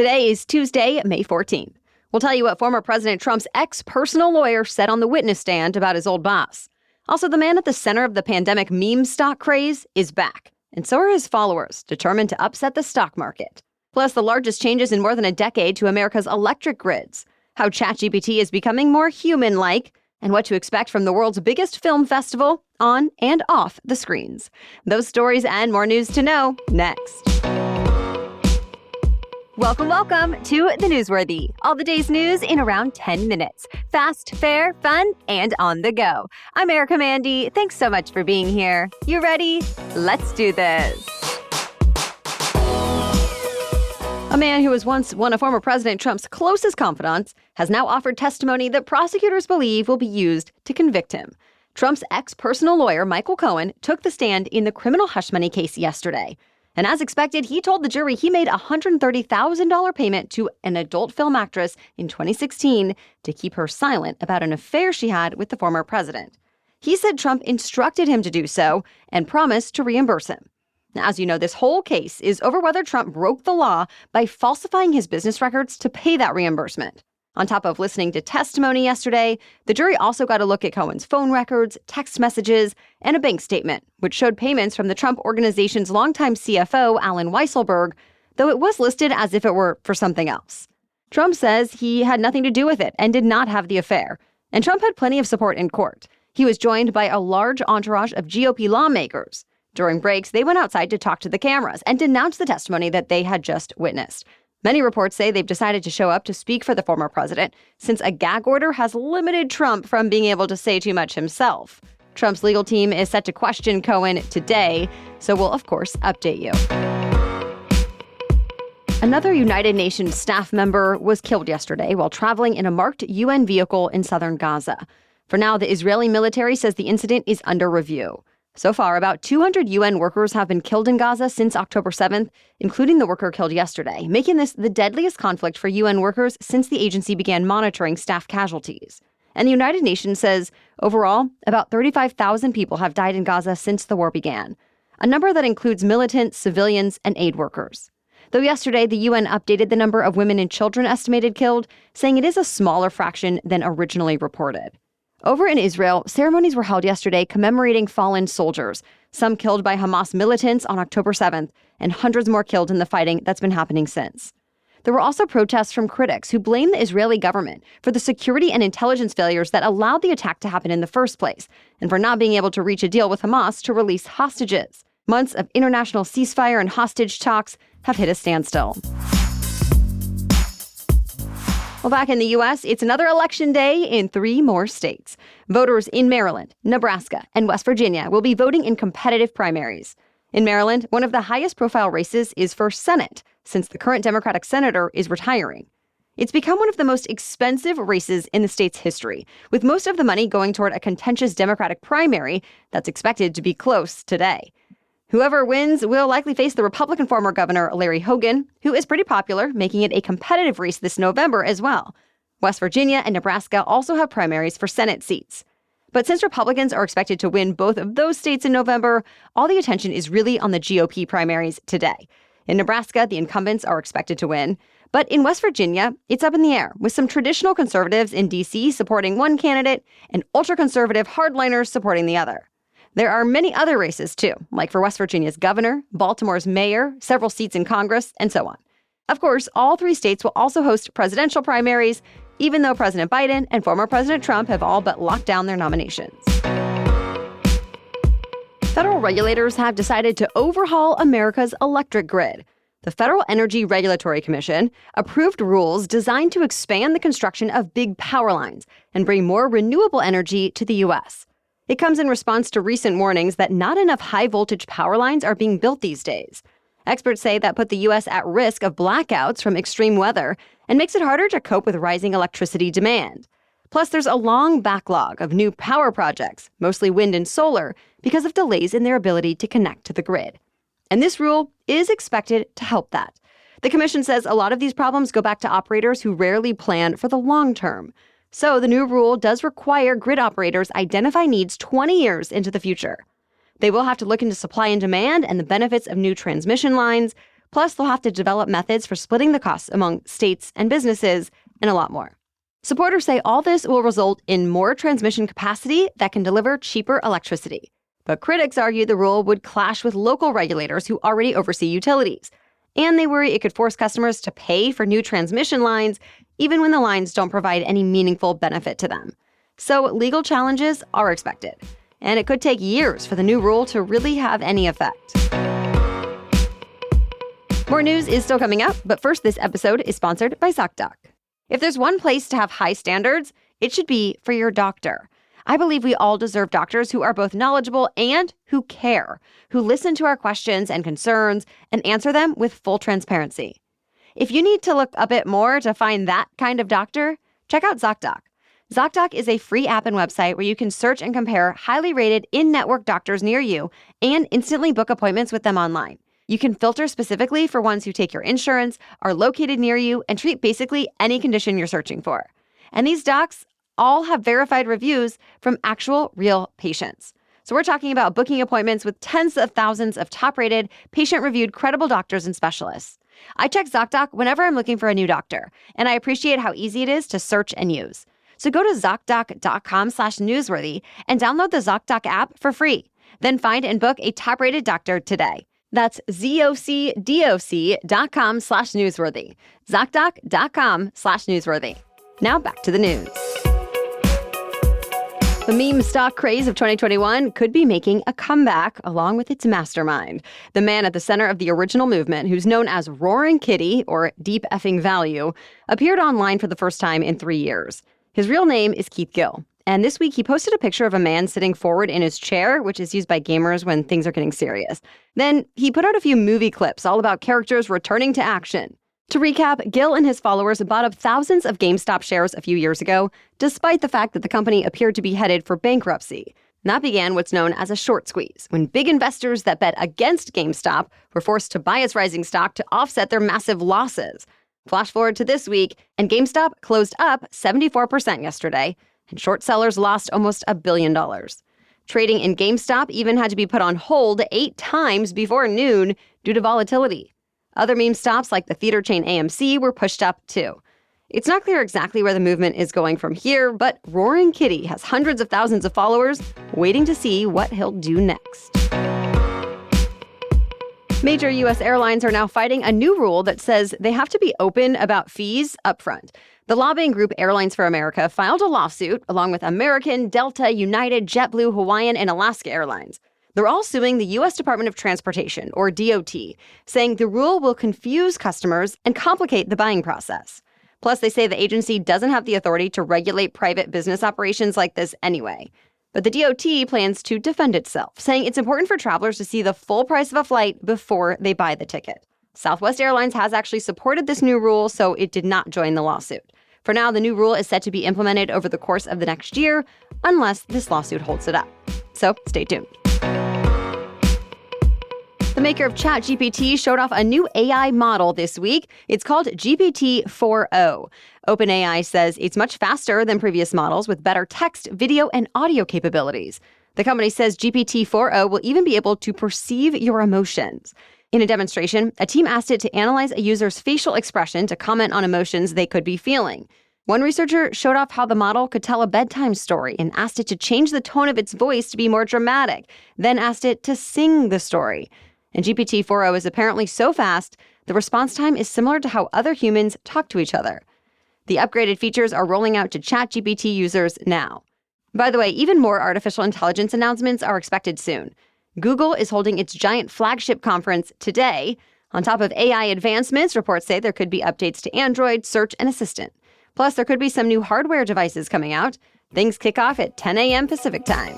Today is Tuesday, May 14th. We'll tell you what former President Trump's ex-personal lawyer said on the witness stand about his old boss. Also, the man at the center of the pandemic meme stock craze is back, and so are his followers, determined to upset the stock market. Plus, the largest changes in more than a decade to America's electric grids, how ChatGPT is becoming more human-like, and what to expect from the world's biggest film festival on and off the screens. Those stories and more news to know next. Welcome to The Newsworthy. All the day's news in around 10 minutes. Fast, fair, fun, and on the go. I'm Erica Mandy. Thanks so much for being here. You ready? Let's do this. A man who was once one of former President Trump's closest confidants has now offered testimony that prosecutors believe will be used to convict him. Trump's ex-personal lawyer, Michael Cohen, took the stand in the criminal hush money case yesterday. And as expected, he told the jury he made a $130,000 payment to an adult film actress in 2016 to keep her silent about an affair she had with the former president. He said Trump instructed him to do so and promised to reimburse him. Now, as you know, this whole case is over whether Trump broke the law by falsifying his business records to pay that reimbursement. On top of listening to testimony yesterday, the jury also got a look at Cohen's phone records, text messages, and a bank statement, which showed payments from the Trump Organization's longtime CFO, Alan Weisselberg, though it was listed as if it were for something else. Trump says he had nothing to do with it and did not have the affair. And Trump had plenty of support in court. He was joined by a large entourage of GOP lawmakers. During breaks, they went outside to talk to the cameras and denounce the testimony that they had just witnessed. Many reports say they've decided to show up to speak for the former president, since a gag order has limited Trump from being able to say too much himself. Trump's legal team is set to question Cohen today, so we'll, of course, update you. Another United Nations staff member was killed yesterday while traveling in a marked UN vehicle in southern Gaza. For now, the Israeli military says the incident is under review. So far, about 200 UN workers have been killed in Gaza since October 7th, including the worker killed yesterday, making this the deadliest conflict for UN workers since the agency began monitoring staff casualties. And the United Nations says, overall, about 35,000 people have died in Gaza since the war began, a number that includes militants, civilians, and aid workers. Though yesterday, the UN updated the number of women and children estimated killed, saying it is a smaller fraction than originally reported. Over in Israel, ceremonies were held yesterday commemorating fallen soldiers, some killed by Hamas militants on October 7th, and hundreds more killed in the fighting that's been happening since. There were also protests from critics who blamed the Israeli government for the security and intelligence failures that allowed the attack to happen in the first place, and for not being able to reach a deal with Hamas to release hostages. Months of international ceasefire and hostage talks have hit a standstill. Well, back in the U.S., it's another election day in 3 more states. Voters in Maryland, Nebraska, and West Virginia will be voting in competitive primaries. In Maryland, one of the highest profile races is for Senate, since the current Democratic senator is retiring. It's become one of the most expensive races in the state's history, with most of the money going toward a contentious Democratic primary that's expected to be close today. Whoever wins will likely face the Republican former governor Larry Hogan, who is pretty popular, making it a competitive race this November as well. West Virginia and Nebraska also have primaries for Senate seats. But since Republicans are expected to win both of those states in November, all the attention is really on the GOP primaries today. In Nebraska, the incumbents are expected to win. But in West Virginia, it's up in the air, with some traditional conservatives in D.C. supporting one candidate and ultra-conservative hardliners supporting the other. There are many other races, too, like for West Virginia's governor, Baltimore's mayor, several seats in Congress, and so on. Of course, all 3 states will also host presidential primaries, even though President Biden and former President Trump have all but locked down their nominations. Federal regulators have decided to overhaul America's electric grid. The Federal Energy Regulatory Commission approved rules designed to expand the construction of big power lines and bring more renewable energy to the U.S. It comes in response to recent warnings that not enough high-voltage power lines are being built these days. Experts say that put the U.S. at risk of blackouts from extreme weather and makes it harder to cope with rising electricity demand. Plus, there's a long backlog of new power projects, mostly wind and solar, because of delays in their ability to connect to the grid. And this rule is expected to help that. The commission says a lot of these problems go back to operators who rarely plan for the long term. So the new rule does require grid operators identify needs 20 years into the future. They will have to look into supply and demand and the benefits of new transmission lines, Plus, they'll have to develop methods for splitting the costs among states and businesses, and a lot more. Supporters say all this will result in more transmission capacity that can deliver cheaper electricity. But critics argue the rule would clash with local regulators who already oversee utilities. And they worry it could force customers to pay for new transmission lines, even when the lines don't provide any meaningful benefit to them. So legal challenges are expected. And it could take years for the new rule to really have any effect. More news is still coming up, but first, this episode is sponsored by ZocDoc. If there's one place to have high standards, it should be for your doctor. I believe we all deserve doctors who are both knowledgeable and who care, who listen to our questions and concerns and answer them with full transparency. If you need to look a bit more to find that kind of doctor, check out ZocDoc. ZocDoc is a free app and website where you can search and compare highly rated in-network doctors near you and instantly book appointments with them online. You can filter specifically for ones who take your insurance, are located near you, and treat basically any condition you're searching for. And these docs all have verified reviews from actual, real patients. So we're talking about booking appointments with tens of thousands of top-rated, patient-reviewed, credible doctors and specialists. I check ZocDoc whenever I'm looking for a new doctor, and I appreciate how easy it is to search and use. So go to ZocDoc.com/newsworthy and download the ZocDoc app for free. Then find and book a top-rated doctor today. That's ZocDoc.com/newsworthy. ZocDoc.com/newsworthy. Now back to the news. The meme stock craze of 2021 could be making a comeback along with its mastermind. The man at the center of the original movement, who's known as Roaring Kitty, or Deep Effing Value, appeared online for the first time in 3 years. His real name is Keith Gill. And this week, he posted a picture of a man sitting forward in his chair, which is used by gamers when things are getting serious. Then he put out a few movie clips all about characters returning to action. To recap, Gill and his followers bought up thousands of GameStop shares a few years ago, despite the fact that the company appeared to be headed for bankruptcy. And that began what's known as a short squeeze, when big investors that bet against GameStop were forced to buy its rising stock to offset their massive losses. Flash forward to this week, and GameStop closed up 74% yesterday, and short sellers lost almost $1 billion. Trading in GameStop even had to be put on hold 8 times before noon due to volatility. Other meme stops like the theater chain AMC were pushed up too. It's not clear exactly where the movement is going from here, but Roaring Kitty has hundreds of thousands of followers waiting to see what he'll do next. Major U.S. airlines are now fighting a new rule that says they have to be open about fees upfront. The lobbying group Airlines for America filed a lawsuit along with American, Delta, United, JetBlue, Hawaiian, and Alaska Airlines. They're all suing the U.S. Department of Transportation, or DOT, saying the rule will confuse customers and complicate the buying process. Plus, they say the agency doesn't have the authority to regulate private business operations like this anyway. But the DOT plans to defend itself, saying it's important for travelers to see the full price of a flight before they buy the ticket. Southwest Airlines has actually supported this new rule, so it did not join the lawsuit. For now, the new rule is set to be implemented over the course of the next year, unless this lawsuit holds it up. So stay tuned. The maker of ChatGPT showed off a new AI model this week. It's called GPT-4o. OpenAI says it's much faster than previous models with better text, video, and audio capabilities. The company says GPT-4o will even be able to perceive your emotions. In a demonstration, a team asked it to analyze a user's facial expression to comment on emotions they could be feeling. One researcher showed off how the model could tell a bedtime story and asked it to change the tone of its voice to be more dramatic, then asked it to sing the story. And GPT-4o is apparently so fast, the response time is similar to how other humans talk to each other. The upgraded features are rolling out to ChatGPT users now. By the way, even more artificial intelligence announcements are expected soon. Google is holding its giant flagship conference today. On top of AI advancements, reports say there could be updates to Android, Search, and Assistant. Plus, there could be some new hardware devices coming out. Things kick off at 10 a.m. Pacific time.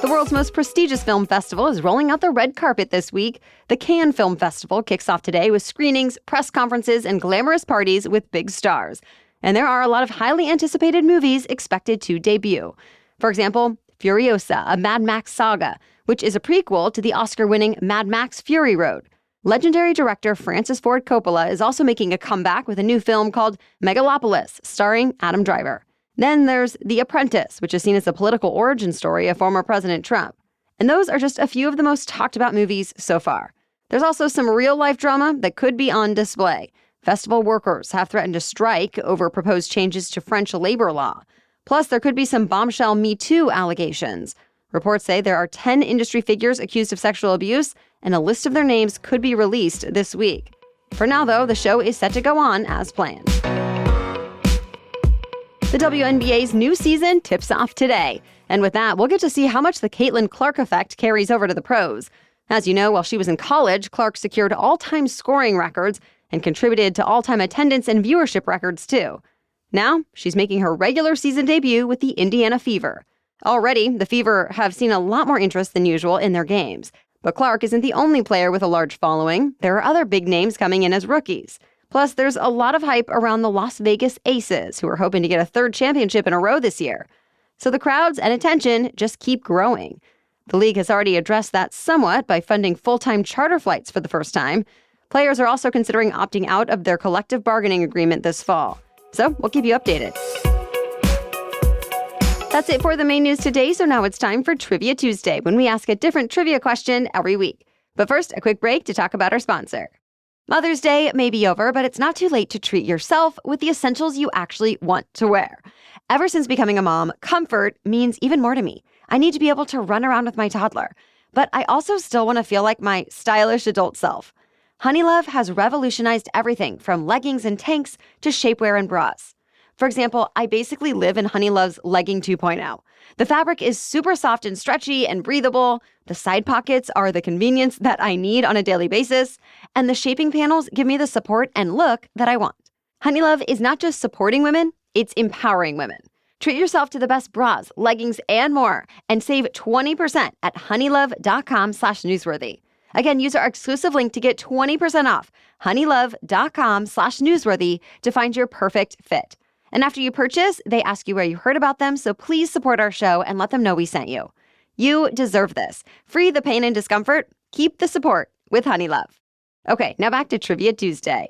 The world's most prestigious film festival is rolling out the red carpet this week. The Cannes Film Festival kicks off today with screenings, press conferences, and glamorous parties with big stars. And there are a lot of highly anticipated movies expected to debut. For example, Furiosa, a Mad Max saga, which is a prequel to the Oscar-winning Mad Max Fury Road. Legendary director Francis Ford Coppola is also making a comeback with a new film called Megalopolis, starring Adam Driver. Then there's The Apprentice, which is seen as a political origin story of former President Trump. And those are just a few of the most talked about movies so far. There's also some real-life drama that could be on display. Festival workers have threatened to strike over proposed changes to French labor law. Plus, there could be some bombshell Me Too allegations. Reports say there are 10 industry figures accused of sexual abuse, and a list of their names could be released this week. For now, though, the show is set to go on as planned. The WNBA's new season tips off today. And with that, we'll get to see how much the Caitlin Clark effect carries over to the pros. As you know, while she was in college, Clark secured all-time scoring records and contributed to all-time attendance and viewership records, too. Now, she's making her regular season debut with the Indiana Fever. Already, the Fever have seen a lot more interest than usual in their games. But Clark isn't the only player with a large following. There are other big names coming in as rookies. Plus, there's a lot of hype around the Las Vegas Aces, who are hoping to get a third championship in a row this year. So the crowds and attention just keep growing. The league has already addressed that somewhat by funding full-time charter flights for the first time. Players are also considering opting out of their collective bargaining agreement this fall. So we'll keep you updated. That's it for the main news today, so now it's time for Trivia Tuesday, when we ask a different trivia question every week. But first, a quick break to talk about our sponsor. Mother's Day may be over, but it's not too late to treat yourself with the essentials you actually want to wear. Ever since becoming a mom, comfort means even more to me. I need to be able to run around with my toddler, but I also still want to feel like my stylish adult self. Honeylove has revolutionized everything from leggings and tanks to shapewear and bras. For example, I basically live in Honeylove's Legging 2.0. The fabric is super soft and stretchy and breathable. The side pockets are the convenience that I need on a daily basis. And the shaping panels give me the support and look that I want. Honeylove is not just supporting women, it's empowering women. Treat yourself to the best bras, leggings, and more, and save 20% at honeylove.com/newsworthy. Again, use our exclusive link to get 20% off, honeylove.com/newsworthy, to find your perfect fit. And after you purchase, they ask you where you heard about them, so please support our show and let them know we sent you. You deserve this. Free the pain and discomfort. Keep the support with Honeylove. Okay, now back to Trivia Tuesday.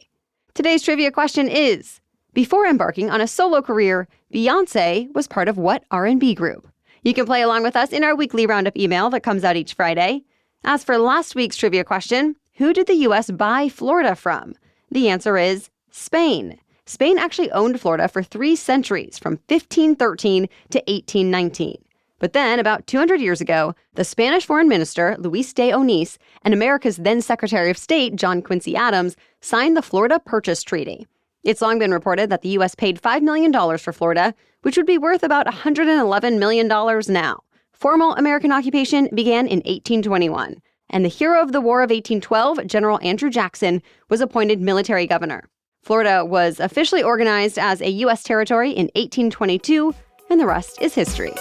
Today's trivia question is, before embarking on a solo career, Beyoncé was part of what R&B group? You can play along with us in our weekly roundup email that comes out each Friday. As for last week's trivia question, who did the U.S. buy Florida from? The answer is Spain. Spain actually owned Florida for 3 centuries, from 1513 to 1819. But then, about 200 years ago, the Spanish foreign minister, Luis de Onís, and America's then Secretary of State, John Quincy Adams, signed the Florida Purchase Treaty. It's long been reported that the U.S. paid $5 million for Florida, which would be worth about $111 million now. Formal American occupation began in 1821, and the hero of the War of 1812, General Andrew Jackson, was appointed military governor. Florida was officially organized as a U.S. territory in 1822, and the rest is history.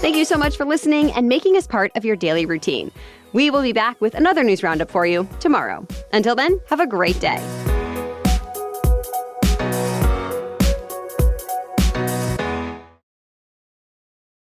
Thank you so much for listening and making us part of your daily routine. We will be back with another news roundup for you tomorrow. Until then, have a great day.